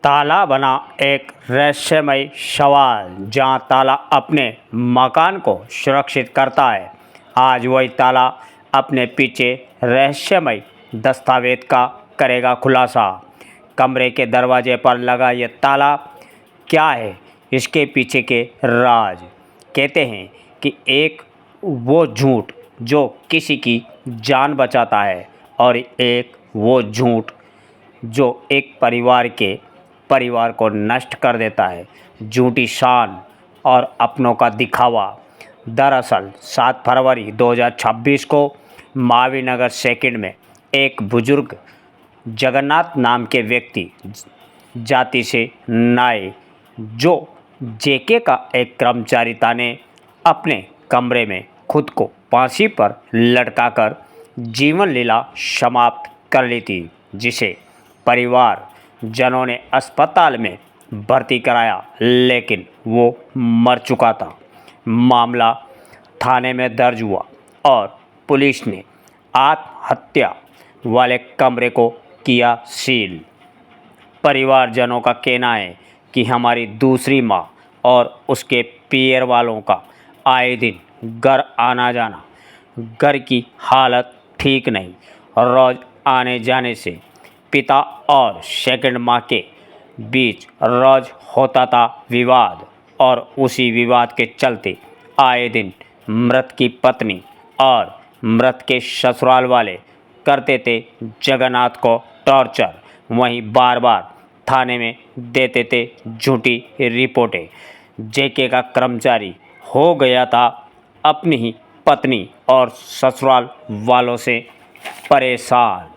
ताला बना एक रहस्यमय सवाल। जहां ताला अपने मकान को सुरक्षित करता है, आज वही ताला अपने पीछे रहस्यमय दस्तावेज का करेगा खुलासा। कमरे के दरवाजे पर लगा ये ताला क्या है, इसके पीछे के राज। कहते हैं कि एक वो झूठ जो किसी की जान बचाता है, और एक वो झूठ जो एक परिवार को नष्ट कर देता है। झूठी शान और अपनों का दिखावा। दरअसल 7 फरवरी 2026 को महावीर नगर सेकंड में एक बुजुर्ग जगन्नाथ नाम के व्यक्ति, जाति से नाई, जो जेके का एक कर्मचारी था, ने अपने कमरे में खुद को फांसी पर लटकाकर जीवन लीला समाप्त कर ली थी, जिसे परिवार जनों ने अस्पताल में भर्ती कराया, लेकिन वो मर चुका था। मामला थाने में दर्ज हुआ और पुलिस ने आत्महत्या वाले कमरे को किया सील। परिवारजनों का कहना है कि हमारी दूसरी माँ और उसके पियर वालों का आए दिन घर आना जाना, घर की हालत ठीक नहीं, रोज आने जाने से पिता और सेकंड माँ के बीच रोज होता था विवाद, और उसी विवाद के चलते आए दिन मृत की पत्नी और मृत के ससुराल वाले करते थे जगन्नाथ को टॉर्चर। वहीं बार बार थाने में देते थे झूठी रिपोर्टें। जेके का कर्मचारी हो गया था अपनी ही पत्नी और ससुराल वालों से परेशान,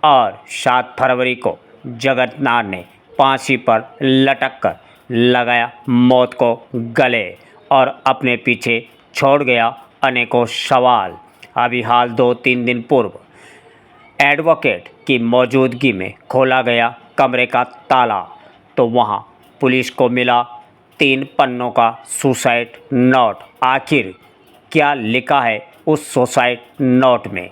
और 7 फरवरी को जगन्नाथ ने फांसी पर लटक कर लगाया मौत को गले और अपने पीछे छोड़ गया अनेकों सवाल। अभी हाल 2-3 दिन पूर्व एडवोकेट की मौजूदगी में खोला गया कमरे का ताला, तो वहां पुलिस को मिला 3 पन्नों का सुसाइड नोट। आखिर क्या लिखा है उस सुसाइड नोट में,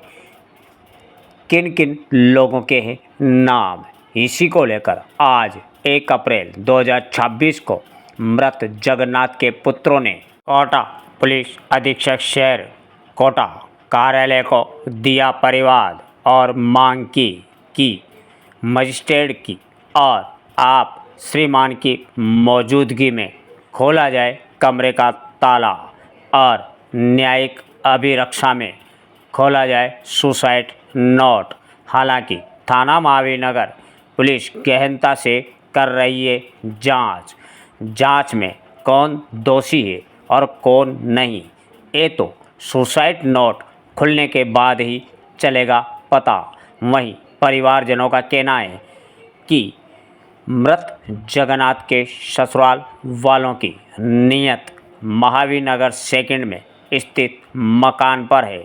किन किन लोगों के हैं नाम, इसी को लेकर आज 1 अप्रैल 2026 को मृत जगन्नाथ के पुत्रों ने कोटा पुलिस अधीक्षक शहर कोटा कार्यालय को दिया परिवाद और मांग की कि मजिस्ट्रेट की और आप श्रीमान की मौजूदगी में खोला जाए कमरे का ताला और न्यायिक अभिरक्षा में खोला जाए सुसाइड नोट। हालांकि थाना महावीर नगर पुलिस गहनता से कर रही है जांच में कौन दोषी है और कौन नहीं, ये तो सुसाइड नोट खुलने के बाद ही चलेगा पता। वहीं परिवारजनों का कहना है कि मृत जगन्नाथ के ससुराल वालों की नियत महावीर नगर सेकंड में स्थित मकान पर है,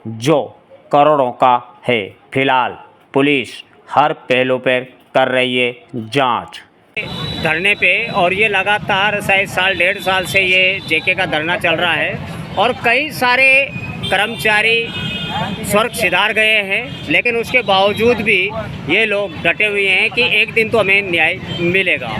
जो करोड़ों का है। फिलहाल पुलिस हर पहलू पर कर रही है जांच। धरने पे, और ये लगातार शायद 1.5 साल से ये जेके का धरना चल रहा है, और कई सारे कर्मचारी स्वर्ग सिधार गए हैं, लेकिन उसके बावजूद भी ये लोग डटे हुए हैं कि एक दिन तो हमें न्याय मिलेगा।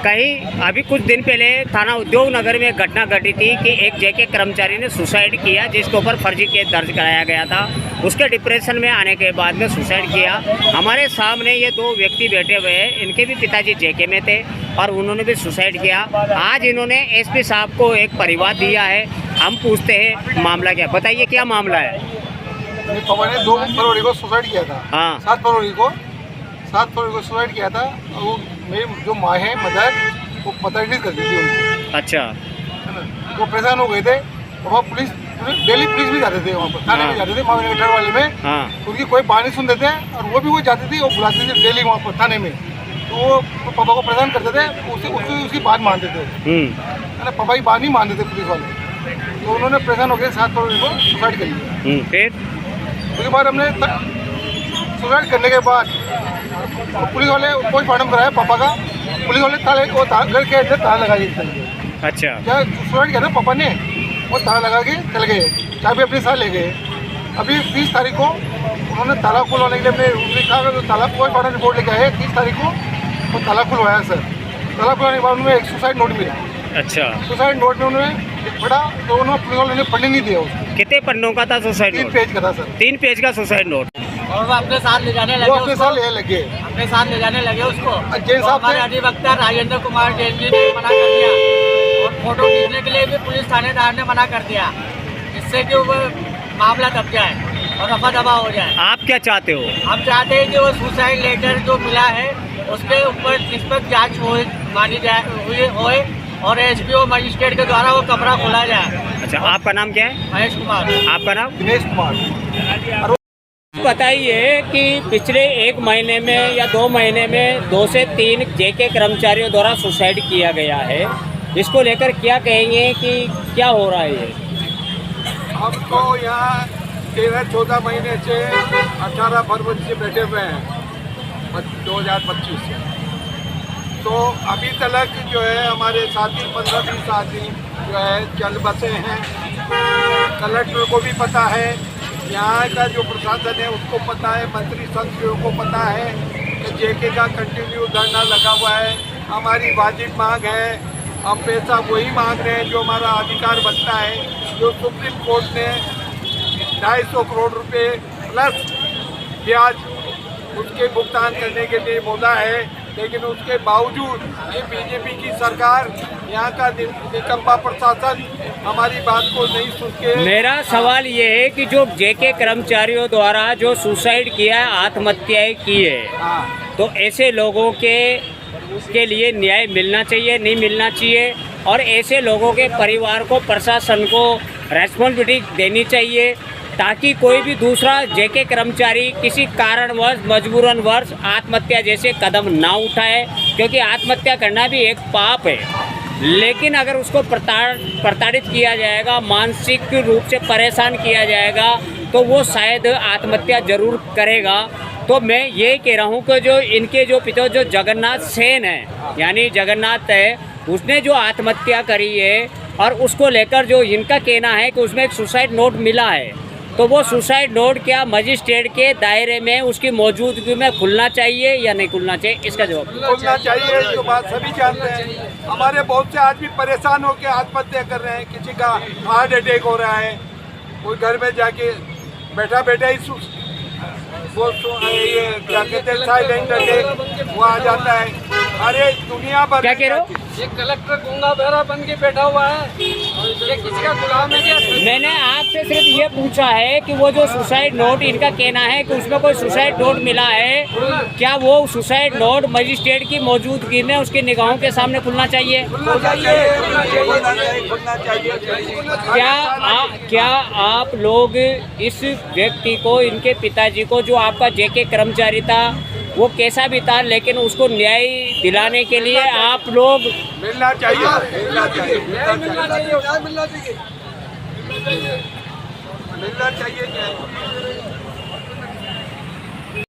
कहीं अभी कुछ दिन पहले थाना उद्योग नगर में घटना घटी थी कि एक जेके कर्मचारी ने सुसाइड किया, जिसके ऊपर फर्जी केस दर्ज कराया गया था। उसके डिप्रेशन में आने के बाद में सुसाइड किया। हमारे सामने ये 2 व्यक्ति बैठे हुए हैं, इनके भी पिताजी जेके में थे और उन्होंने भी सुसाइड किया। आज इन्होंने एसपी साहब को एक परिवाद दिया है। हम पूछते हैं मामला क्या, बताइए क्या मामला है। पापा ने 2 फरवरी को सुसाइड किया था। हाँ, 7 फरवरी को सुसाइड किया था। वो मेरी जो माँ है मदर, वो पथरी कर दी थी उनको। अच्छा, है ना, वो परेशान हो गए थे। वहाँ पुलिस डेली पुलिस भी जाते थे, वहाँ पर थाने में जाते थे महावीर नगर वाले में। हाँ, उनकी कोई बात नहीं सुनते थे, और वो भी वो जाती थी, वो बुलाते थे डेली वहाँ पर थाने में। तो वो पापा को परेशान करते थे, उसकी बात मानते थे, है ना। पापा की बात नहीं मानते थे पुलिस वाले, तो उन्होंने परेशान होकर 7 फरवरी को सुसाइड कर लिया। फिर उसके बाद हमने सुसाइड करने के बाद पुलिस वाले पोस्टमार्टम कराया पापा का। पुलिस वाले ताले को घर के अंदर ताला लगा के चल गए। अच्छा, क्या सुसाइड किया था पापा ने, वो ताला लगा के चल गए, चाबी अपने साथ ले गए। अभी 30 तारीख को उन्होंने ताला खुलवाने के लिए अपने कहा ताला पोस्टमार्टम रिपोर्ट लेके आए 30 तारीख को। वो ताला खुलवाया सर। ताला खुलवाने के बाद उन्हें एक सुसाइड नोट मिला। अच्छा, सुसाइड नोट में उन्होंने पढ़ा तो उन्होंने पुलिस वाले ने पढ़ने नहीं दिया उसको। कितने पन्नों का था सुसाइड 3 नोट? पेज का था सर। 3 पेज का सुसाइड नोट। और वो अपने साथ ले जाने लगे वो अपने उसको। साथ ले लगे। अपने साथ ले जाने लगे उसको। जैन तो साहब हमारे ने- अधिवक्ता राजेंद्र कुमार जैन जी ने मना कर दिया और फोटो खींचने के लिए भी पुलिस थानेदार ने मना कर दिया, जिससे कि वो मामला दब जाए और रफा दफा हो जाए। आप क्या चाहते हो? हम चाहते हैं कि वो सुसाइड लेटर जो मिला है उसके ऊपर निष्पक्ष जांच होए और एसपीओ मजिस्ट्रेट के द्वारा वो कमरा खोला जाए। अच्छा, आपका नाम क्या है? महेश कुमार। आपका नाम? दिनेश कुमार। बताइए कि पिछले 1 महीने में या 2 महीने में 2 से 3 जेके कर्मचारियों द्वारा सुसाइड किया गया है। इसको लेकर क्या कहेंगे कि क्या हो रहा है ये? हम तो यहाँ 13-14 महीने से 18 फरवरी से बैठे हुए हैं 2025 से। तो अभी तक जो है हमारे साथी 15-20 आदमी जो है चल बसे हैं। कलेक्टर को भी पता है, यहाँ का जो प्रशासन है उसको पता है, मंत्री संसदों को पता है कि जेके का कंटिन्यू धरना लगा हुआ है। हमारी वाजिब मांग है, हम पैसा वही मांग रहे हैं जो हमारा अधिकार बनता है, जो सुप्रीम कोर्ट ने 250 करोड़ रुपए प्लस ब्याज उसके भुगतान करने के लिए बोला है। लेकिन उसके बावजूद ये बीजेपी की सरकार, यहाँ का निकम्मा प्रशासन हमारी बात को नहीं सुन के। मेरा सवाल ये है कि जो जेके कर्मचारियों द्वारा जो सुसाइड किया है, आत्महत्याएं की है, हाँ, तो ऐसे लोगों के लिए न्याय मिलना चाहिए, नहीं मिलना चाहिए? और ऐसे लोगों के परिवार को, प्रशासन को रेस्पॉन्सिबिलिटी देनी चाहिए ताकि कोई भी दूसरा जेके कर्मचारी किसी कारणवश, मजबूरनवश आत्महत्या जैसे कदम ना उठाए, क्योंकि आत्महत्या करना भी एक पाप है। लेकिन अगर उसको प्रताड़ित किया जाएगा, मानसिक रूप से परेशान किया जाएगा, तो वो शायद आत्महत्या जरूर करेगा। तो मैं ये कह रहा हूँ कि जो इनके जो पिता जो जगन्नाथ सेन है, यानी जगन्नाथ है, उसने जो आत्महत्या करी है और उसको लेकर जो इनका कहना है कि उसमें एक सुसाइड नोट मिला है, तो वो सुसाइड नोट क्या मजिस्ट्रेट के दायरे में उसकी मौजूदगी में खुलना चाहिए या नहीं खुलना चाहिए? इसका जवाब। खुलना चाहिए, जो बात सभी जानते हैं। हमारे बहुत से आदमी परेशान होकर आत्महत्या कर रहे हैं, किसी का हार्ट अटैक हो रहा है, कोई घर में जाके बैठा ही वो ये क्या कहते हैं साइलेंट अटैक वो आ जाता है। अरे दुनिया भर क्या कह रहे हो? ये कलेक्टर गूंगा बहरा बन के बैठा हुआ है, ये किसी का गुलाम है क्या? मैंने आपसे सिर्फ ये पूछा है कि वो जो सुसाइड नोट, इनका कहना है कि उसमें कोई सुसाइड नोट मिला है, क्या वो सुसाइड नोट मजिस्ट्रेट की मौजूदगी में उसकी निगाहों के सामने खुलना चाहिए? क्या आप लोग इस व्यक्ति को, इनके पिताजी को, जो आपका जेके कर्मचारी था, वो कैसा भी था, लेकिन उसको न्याय दिलाने के लिए आप लोग मिलना चाहिए, मिलना चाहिए, मिलना चाहिए, मिलना चाहिए।